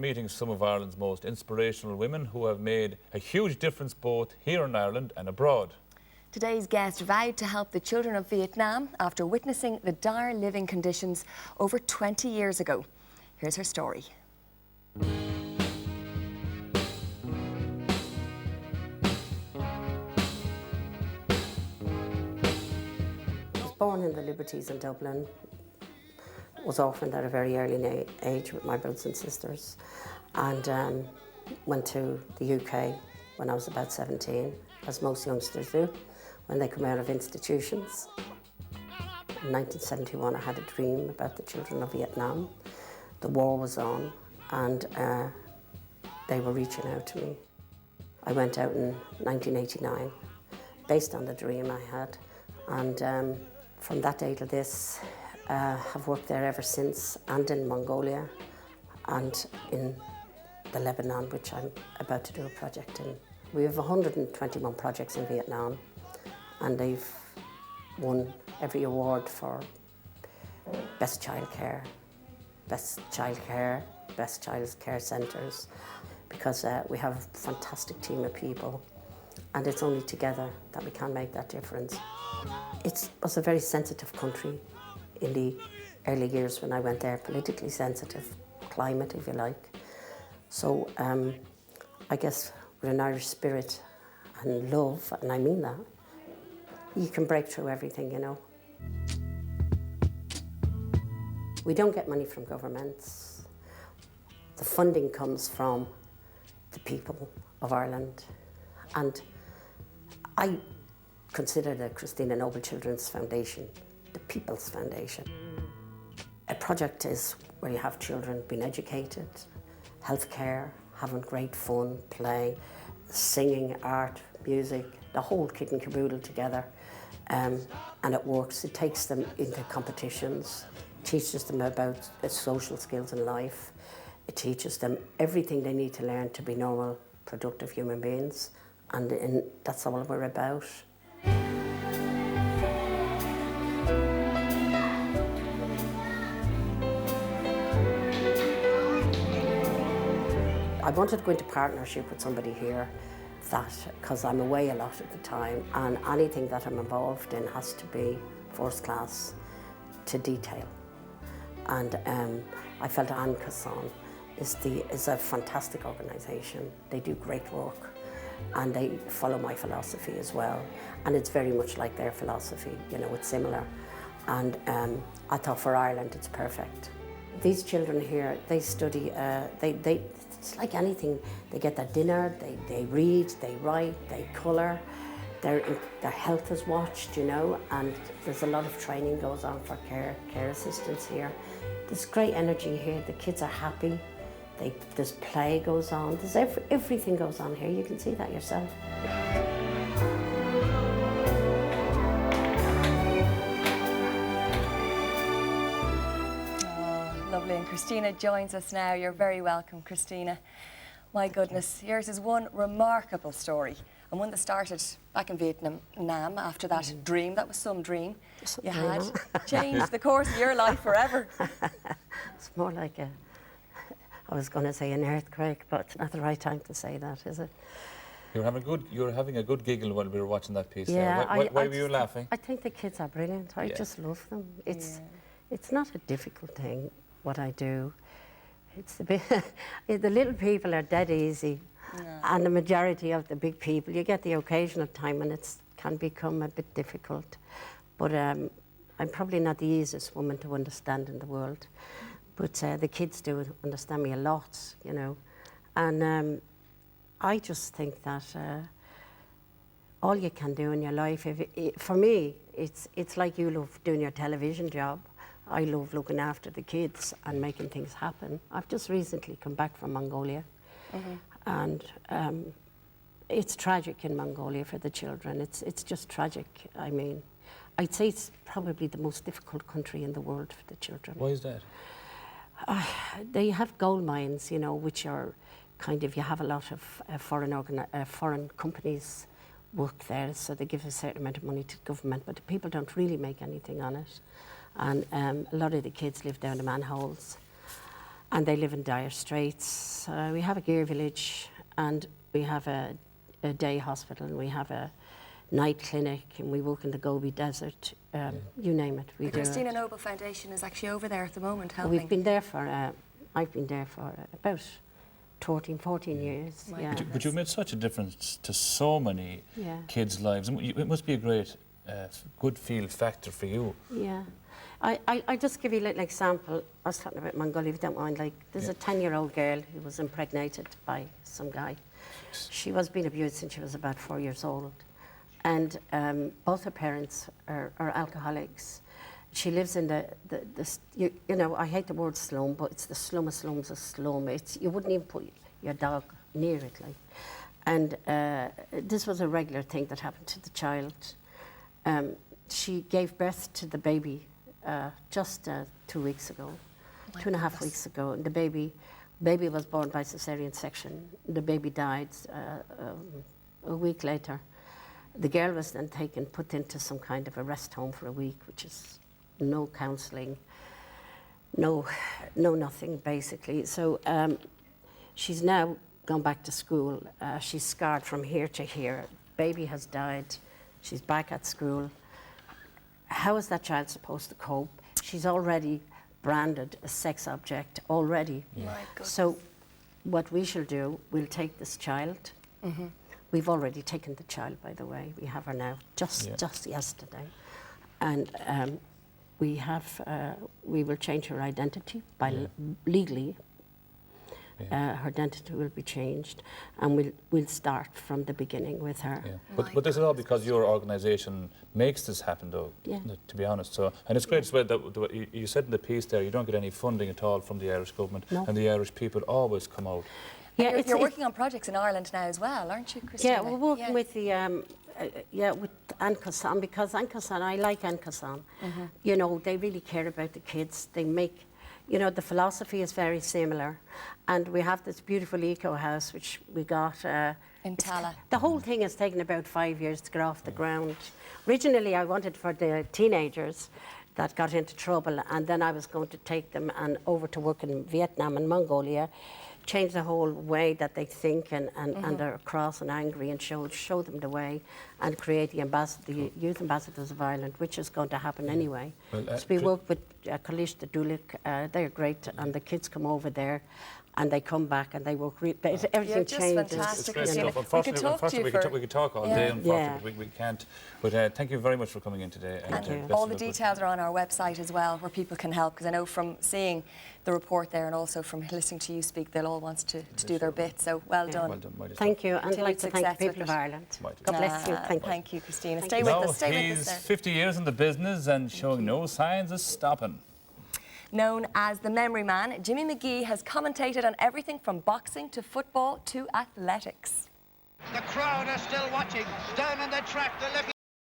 Meeting some of Ireland's most inspirational women who have made a huge difference both here in Ireland and abroad. Today's guest vowed to help the children of Vietnam after witnessing the dire living conditions over 20 years ago. Here's her story. I was born in the Liberties in Dublin. Was orphaned at a very early age with my brothers and sisters, and went to the UK when I was about 17, as most youngsters do when they come out of institutions. In 1971 I had a dream about the children of Vietnam. The war was on and they were reaching out to me. I went out in 1989 based on the dream I had, and from that day to this have worked there ever since, and in Mongolia and in the Lebanon, which I'm about to do a project in. We have 121 projects in Vietnam, and they've won every award for best childcare, best childcare centres, because we have a fantastic team of people, and it's only together that we can make that difference. It was a very sensitive country in the early years when I went there, politically sensitive climate, if you like. So I guess with an Irish spirit and love, and I mean that, you can break through everything, you know. We don't get money from governments. The funding comes from the people of Ireland. And I consider the Christina Noble Children's Foundation the People's Foundation. A project is where you have children being educated, healthcare, having great fun, play, singing, art, music, the whole kit and caboodle together. And it works. It takes them into competitions, teaches them about social skills in life. It teaches them everything they need to learn to be normal, productive human beings. And that's all we're about. I wanted to go into partnership with somebody here, because I'm away a lot at the time, and anything that I'm involved in has to be first class to detail. And I felt Anne Casson is a fantastic organisation. They do great work, and they follow my philosophy as well. And it's very much like their philosophy, you know, it's similar. And I thought for Ireland it's perfect. These children here, they study, it's like anything. They get their dinner, they read, they write, they colour. Their health is watched, you know, and there's a lot of training goes on for care assistants here. There's great energy here, the kids are happy. There's play goes on, there's everything goes on here, you can see that yourself. Lovely, and Christina joins us now. You're very welcome, Christina. My goodness, yours is one remarkable story, and one that started back in Vietnam after that dream. That was some dream you had. Changed the course of your life forever. It's more like I was going to say an earthquake, but it's not the right time to say that, is it? You were having a good giggle while we were watching that piece. Yeah, there. Why were you laughing? I think the kids are brilliant. I just love them. It's not a difficult thing, what I do. It's a bit, the little people are dead easy, and the majority of the big people, you get the occasional time when it can become a bit difficult. But I'm probably not the easiest woman to understand in the world, but the kids do understand me a lot, you know. And I just think that all you can do in your life, for me, it's like you love doing your television job. I love looking after the kids and making things happen. I've just recently come back from Mongolia, and it's tragic in Mongolia for the children. It's just tragic. I mean, I'd say it's probably the most difficult country in the world for the children. Why is that? They have gold mines, you know, which are kind of, you have a lot of foreign companies work there, so they give a certain amount of money to the government, but the people don't really make anything on it. And a lot of the kids live down the manholes. and they live in dire straits. We have a gear village, and we have a day hospital, and we have a night clinic, and we work in the Gobi Desert. You name it, we The do Christina it. Noble Foundation is actually over there at the moment helping. We've been there for, I've been there for about 14 years. My Yeah. But you've made such a difference to so many Yeah. kids' lives. And it must be a great, good feel factor for you. Yeah. I just give you a little example. I was talking about Mongolia, if you don't mind. Like, there's a 10-year-old girl who was impregnated by some guy. She was being abused since she was about 4 years old. And both her parents are alcoholics. She lives in you know, I hate the word slum, but it's the slum of slums of slum. You wouldn't even put your dog near it, like. And this was a regular thing that happened to the child. She gave birth to the baby just 2 weeks ago, 2.5 weeks ago. And the baby was born by cesarean section. The baby died a week later. The girl was then put into some kind of a rest home for a week, which is no counselling, no nothing, basically. So she's now gone back to school. She's scarred from here to here. Baby has died. She's back at school. How is that child supposed to cope? She's already branded a sex object already. My goodness. So what we shall do, we'll take this child. We've already taken the child, by the way. We have her now, just yesterday. And we will change her identity legally. Her identity will be changed, and we'll start from the beginning with her. Yeah. But this is all because your organisation makes this happen, though, to be honest. So, and it's great as well that you said in the piece there, you don't get any funding at all from the Irish government, and the Irish people always come out. Yeah, you're working on projects in Ireland now as well, aren't you, Christina? Yeah, we're working with the with Ancasan, because Ancasan, I like Ancasan. You know, they really care about the kids. They make, you know, the philosophy is very similar, and we have this beautiful eco house which we got in Tala. The whole thing has taken about 5 years to get off the ground. Originally, I wanted for the teenagers that got into trouble, and then I was going to take them over to work in Vietnam and Mongolia, change the whole way that they think and are cross and angry, and show them the way, and create the Youth Ambassadors of Ireland, which is going to happen anyway. Well, so we work with Kalish the Dulik, they're great, and the kids come over there, and they come back and they work. Everything changes. Fantastic, it's great stuff. Unfortunately, we could talk all day. Unfortunately, we can't. But thank you very much for coming in today. And all the details are on our website as well, where people can help. Because I know from seeing the report there, and also from listening to you speak, they'll all want to do their bit. So well done. Thank you, and I'd like to thank the people of Ireland. God bless you. Thank you, Christina. Stay with us. Stay with us. He's 50 years in the business and showing no signs of stopping. Known as the Memory Man, Jimmy McGee has commentated on everything from boxing to football to athletics. The crowd are still watching. Down on the track, they're looking